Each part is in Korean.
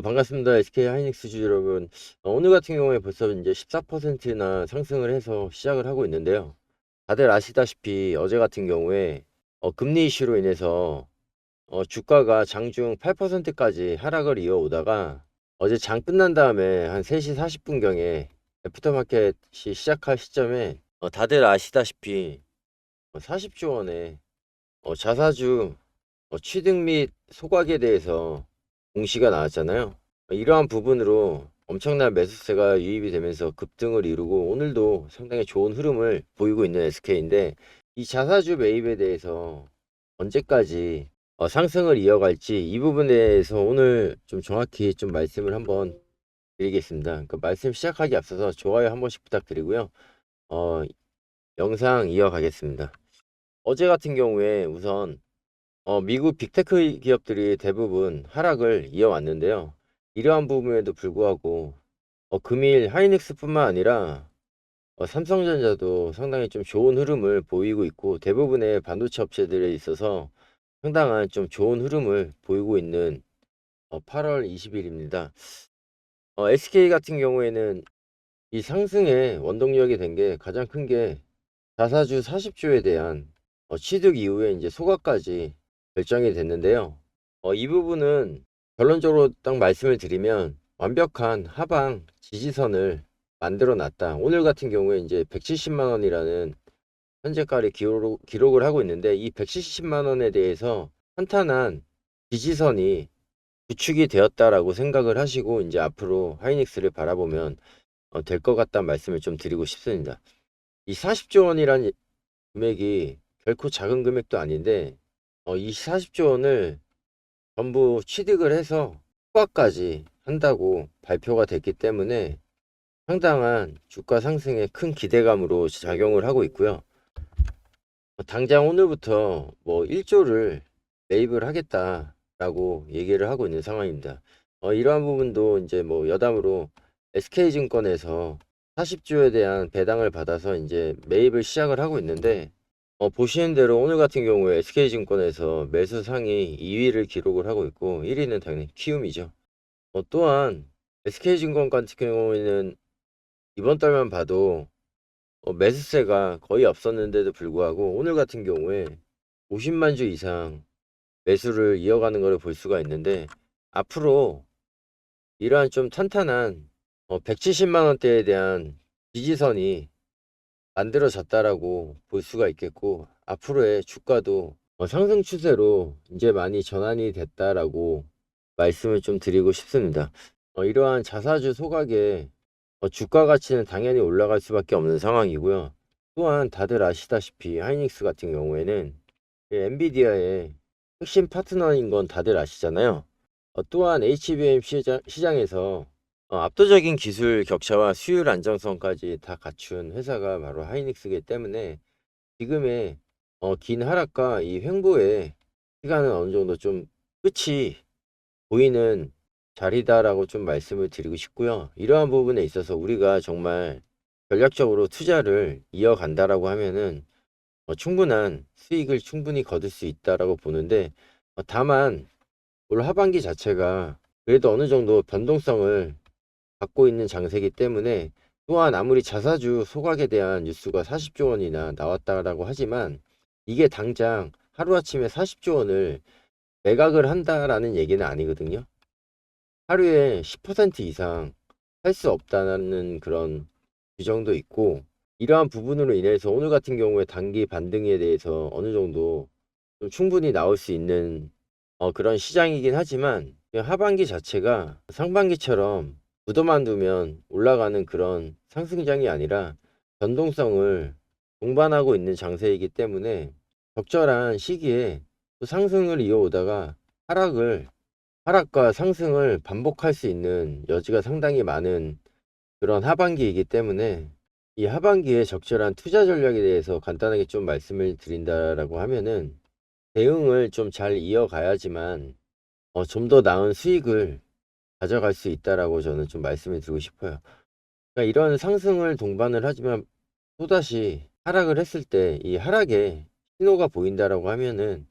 반갑습니다. SK 하이닉스 주주 여러분. 오늘 같은 경우에 벌써 이제 14%나 상승을 해서 시작을 하고 있는데요. 다들 아시다시피 어제 같은 경우에 금리 이슈로 인해서 주가가 장중 8%까지 하락을 이어오다가 어제 장 끝난 다음에 한 3시 40분경에 애프터마켓이 시작할 시점에 다들 아시다시피 40조 원의 자사주 취득 및 소각에 대해서 공시가 나왔잖아요. 이러한 부분으로 엄청난 매수세가 유입이 되면서 급등을 이루고 오늘도 상당히 좋은 흐름을 보이고 있는 SK인데, 이 자사주 매입에 대해서 언제까지 상승을 이어갈지 이 부분에 대해서 오늘 좀 정확히 좀 말씀을 한번 드리겠습니다. 그 말씀 시작하기 앞서서 좋아요 한 번씩 부탁드리고요. 어, 영상 이어가겠습니다. 어제 같은 경우에 우선 미국 빅테크 기업들이 대부분 하락을 이어왔는데요. 이러한 부분에도 불구하고 금일 하이닉스뿐만 아니라 삼성전자도 상당히 좀 좋은 흐름을 보이고 있고, 대부분의 반도체 업체들에 있어서 상당한 좀 좋은 흐름을 보이고 있는 8월 20일입니다. SK 같은 경우에는 이 상승의 원동력이 된 게 가장 큰 게 자사주 40조에 대한 취득 이후에 이제 소각까지 결정이 됐는데요. 이 부분은 결론적으로 딱 말씀을 드리면 완벽한 하방 지지선을 만들어 놨다. 오늘 같은 경우에 이제 170만 원이라는 현재가를 기록을 하고 있는데, 이 170만 원에 대해서 탄탄한 지지선이 구축이 되었다라고 생각을 하시고 이제 앞으로 하이닉스를 바라보면 될 것 같다는 말씀을 좀 드리고 싶습니다. 이 40조 원이라는 금액이 결코 작은 금액도 아닌데, 이 40조 원을 전부 취득을 해서 후과까지 한다고 발표가 됐기 때문에 상당한 주가 상승에 큰 기대감으로 작용을 하고 있고요. 당장 오늘부터 뭐 1조를 매입을 하겠다라고 얘기를 하고 있는 상황입니다. 이러한 부분도 이제 뭐 여담으로 SK증권에서 40조에 대한 배당을 받아서 이제 매입을 시작을 하고 있는데, 보시는 대로 오늘 같은 경우에 SK증권에서 매수 상위 2위를 기록을 하고 있고 1위는 당연히 키움이죠. 또한 SK증권 같은 경우에는 이번 달만 봐도 매수세가 거의 없었는데도 불구하고 오늘 같은 경우에 50만 주 이상 매수를 이어가는 것을 볼 수가 있는데, 앞으로 이러한 좀 탄탄한 170만 원대에 대한 지지선이 만들어졌다라고 볼 수가 있겠고, 앞으로의 주가도 상승 추세로 이제 많이 전환이 됐다라고 말씀을 좀 드리고 싶습니다. 이러한 자사주 소각에 주가 가치는 당연히 올라갈 수밖에 없는 상황이고요. 또한 다들 아시다시피 하이닉스 같은 경우에는 엔비디아의 핵심 파트너인 건 다들 아시잖아요. 또한 HBM 시장에서 압도적인 기술 격차와 수율 안정성까지 다 갖춘 회사가 바로 하이닉스이기 때문에 지금의 긴 하락과 이 횡보의 시간은 어느 정도 좀 끝이 보이는 자리다라고 좀 말씀을 드리고 싶고요. 이러한 부분에 있어서 우리가 정말 전략적으로 투자를 이어간다라고 하면은 충분한 수익을 충분히 거둘 수 있다라고 보는데, 다만 올 하반기 자체가 그래도 어느 정도 변동성을 갖고 있는 장세이기 때문에, 또한 아무리 자사주 소각에 대한 뉴스가 40조 원이나 나왔다라고 하지만 이게 당장 하루아침에 40조 원을 매각을 한다라는 얘기는 아니거든요. 하루에 10% 이상 할 수 없다는 그런 규정도 있고, 이러한 부분으로 인해서 오늘 같은 경우에 단기 반등에 대해서 어느 정도 좀 충분히 나올 수 있는 그런 시장이긴 하지만, 하반기 자체가 상반기처럼 무덤만 두면 올라가는 그런 상승장이 아니라 변동성을 동반하고 있는 장세이기 때문에 적절한 시기에 또 상승을 이어오다가 하락과 상승을 반복할 수 있는 여지가 상당히 많은 그런 하반기이기 때문에, 이 하반기에 적절한 투자 전략에 대해서 간단하게 좀 말씀을 드린다라고 하면은 대응을 좀 잘 이어가야지만 좀 더 나은 수익을 가져갈 수 있다라고 저는 좀 말씀을 드리고 싶어요. 그러니까 이런 상승을 동반을 하지만 또다시 하락을 했을 때 이 하락에 신호가 보인다라고 하면은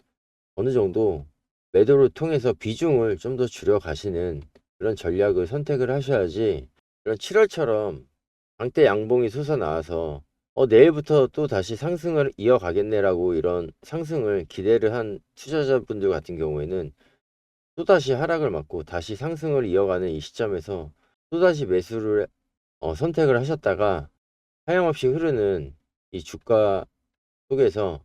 어느 정도 매도를 통해서 비중을 좀 더 줄여 가시는 그런 전략을 선택을 하셔야지 이런 7월처럼 장대 양봉이 솟아나와서 내일부터 또 다시 상승을 이어가겠네라고 이런 상승을 기대를 한 투자자분들 같은 경우에는 또다시 하락을 맞고 다시 상승을 이어가는 이 시점에서 또다시 매수를 선택을 하셨다가 하염없이 흐르는 이 주가 속에서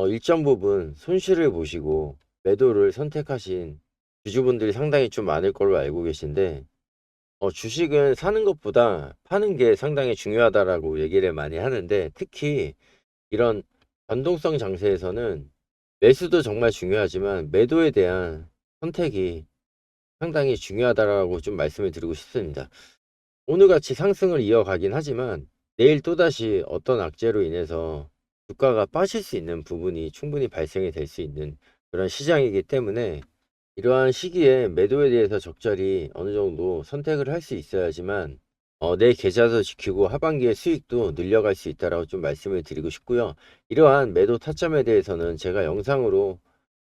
일정 부분 손실을 보시고 매도를 선택하신 주주분들이 상당히 좀 많을 걸로 알고 계신데, 주식은 사는 것보다 파는 게 상당히 중요하다라고 얘기를 많이 하는데, 특히 이런 변동성 장세에서는 매수도 정말 중요하지만 매도에 대한 선택이 상당히 중요하다라고 좀 말씀을 드리고 싶습니다. 오늘같이 상승을 이어가긴 하지만 내일 또다시 어떤 악재로 인해서 주가가 빠질 수 있는 부분이 충분히 발생이 될 수 있는 그런 시장이기 때문에 이러한 시기에 매도에 대해서 적절히 어느 정도 선택을 할 수 있어야지만 내 계좌도 지키고 하반기에 수익도 늘려갈 수 있다라고 좀 말씀을 드리고 싶고요. 이러한 매도 타점에 대해서는 제가 영상으로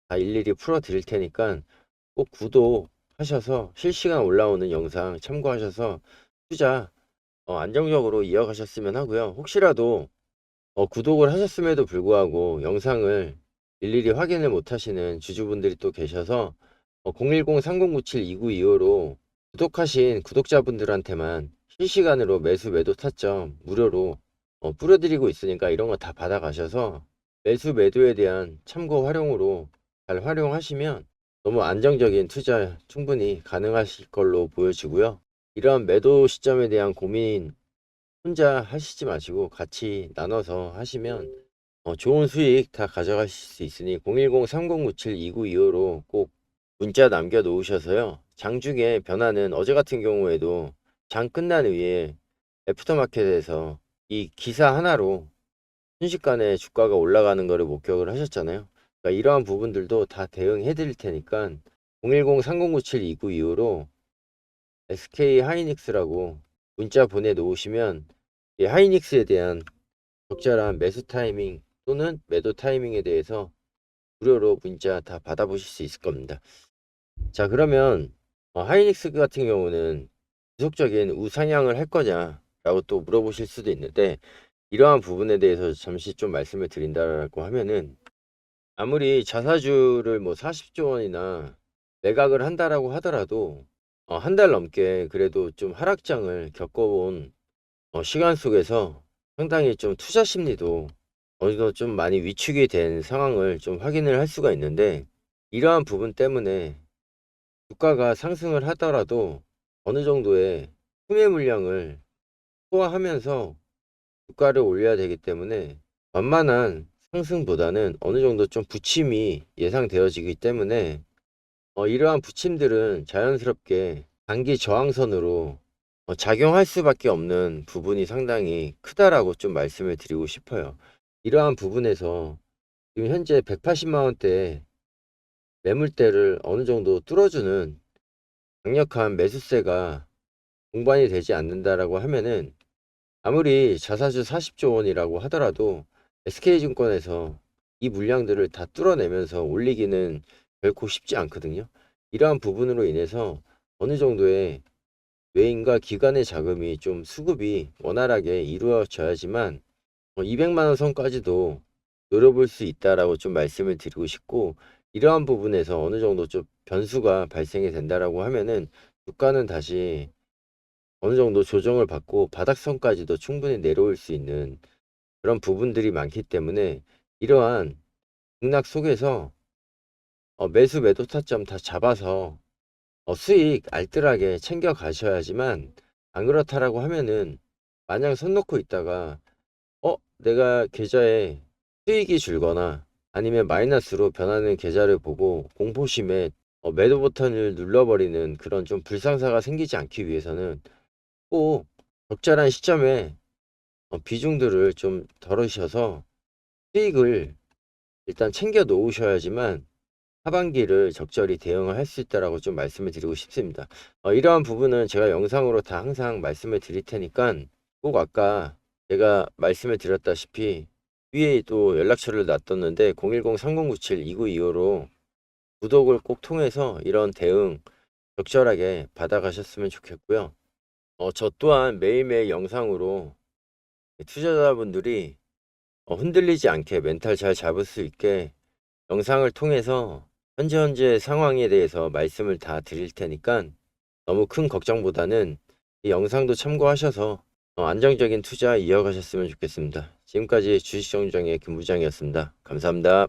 다 일일이 풀어 드릴 테니까 꼭 구독하셔서 실시간 올라오는 영상 참고하셔서 투자 안정적으로 이어가셨으면 하고요. 혹시라도 구독을 하셨음에도 불구하고 영상을 일일이 확인을 못 하시는 주주분들이 또 계셔서 010-3097-2925로 구독하신 구독자분들한테만 실시간으로 매수 매도 타점 무료로 뿌려드리고 있으니까 이런 거 다 받아가셔서 매수 매도에 대한 참고 활용으로 잘 활용하시면 너무 안정적인 투자 충분히 가능하실 걸로 보여지고요. 이러한 매도 시점에 대한 고민 혼자 하시지 마시고 같이 나눠서 하시면 좋은 수익 다 가져가실 수 있으니 010-3097-2925로 꼭 문자 남겨 놓으셔서요. 장중에 변화는 어제 같은 경우에도 장 끝난 후에 애프터마켓에서 이 기사 하나로 순식간에 주가가 올라가는 거를 목격을 하셨잖아요. 그러니까 이러한 부분들도 다 대응해 드릴 테니까 010-3097-2925로 SK 하이닉스라고 문자 보내 놓으시면 이 하이닉스에 대한 적절한 매수 타이밍 또는 매도 타이밍에 대해서 무료로 문자 다 받아보실 수 있을 겁니다. 자, 그러면 하이닉스 같은 경우는 지속적인 우상향을 할 거냐라고 또 물어보실 수도 있는데, 이러한 부분에 대해서 잠시 좀 말씀을 드린다라고 하면은, 아무리 자사주를 뭐 40조 원이나 매각을 한다라고 하더라도 한 달 넘게 그래도 좀 하락장을 겪어본 시간 속에서 상당히 좀 투자 심리도 어느 정도 좀 많이 위축이 된 상황을 좀 확인을 할 수가 있는데, 이러한 부분 때문에 주가가 상승을 하더라도 어느 정도의 수매 물량을 소화하면서 주가를 올려야 되기 때문에 완만한 상승보다는 어느 정도 좀 부침이 예상되어지기 때문에 이러한 부침들은 자연스럽게 단기 저항선으로 작용할 수밖에 없는 부분이 상당히 크다라고 좀 말씀을 드리고 싶어요. 이러한 부분에서 지금 현재 180만 원대 매물대를 어느 정도 뚫어주는 강력한 매수세가 동반이 되지 않는다라고 하면은 아무리 자사주 40조 원이라고 하더라도 SK증권에서 이 물량들을 다 뚫어내면서 올리기는 결코 쉽지 않거든요. 이러한 부분으로 인해서 어느 정도의 외인과 기관의 자금이 좀 수급이 원활하게 이루어져야지만 200만 원 선까지도 노려볼 수 있다라고 좀 말씀을 드리고 싶고, 이러한 부분에서 어느 정도 좀 변수가 발생이 된다라고 하면은 주가는 다시 어느 정도 조정을 받고 바닥선까지도 충분히 내려올 수 있는 그런 부분들이 많기 때문에 이러한 등락 속에서 매수 매도 타점 다 잡아서 수익 알뜰하게 챙겨 가셔야지만, 안 그렇다라고 하면은 마냥 손 놓고 있다가 내가 계좌에 수익이 줄거나 아니면 마이너스로 변하는 계좌를 보고 공포심에 매도 버튼을 눌러버리는 그런 좀 불상사가 생기지 않기 위해서는 꼭 적절한 시점에 비중들을 좀 덜으셔서 수익을 일단 챙겨 놓으셔야지만 하반기를 적절히 대응을 할 수 있다라고 좀 말씀을 드리고 싶습니다. 이러한 부분은 제가 영상으로 다 항상 말씀을 드릴 테니까 꼭 아까 제가 말씀을 드렸다시피 위에 또 연락처를 놔뒀는데 010-3097-2925로 구독을 꼭 통해서 이런 대응 적절하게 받아가셨으면 좋겠고요. 저 또한 매일매일 영상으로 투자자분들이 흔들리지 않게 멘탈 잘 잡을 수 있게 영상을 통해서 현재 상황에 대해서 말씀을 다 드릴 테니까 너무 큰 걱정보다는 이 영상도 참고하셔서 안정적인 투자 이어가셨으면 좋겠습니다. 지금까지 주식정정의 김 부장이었습니다. 감사합니다.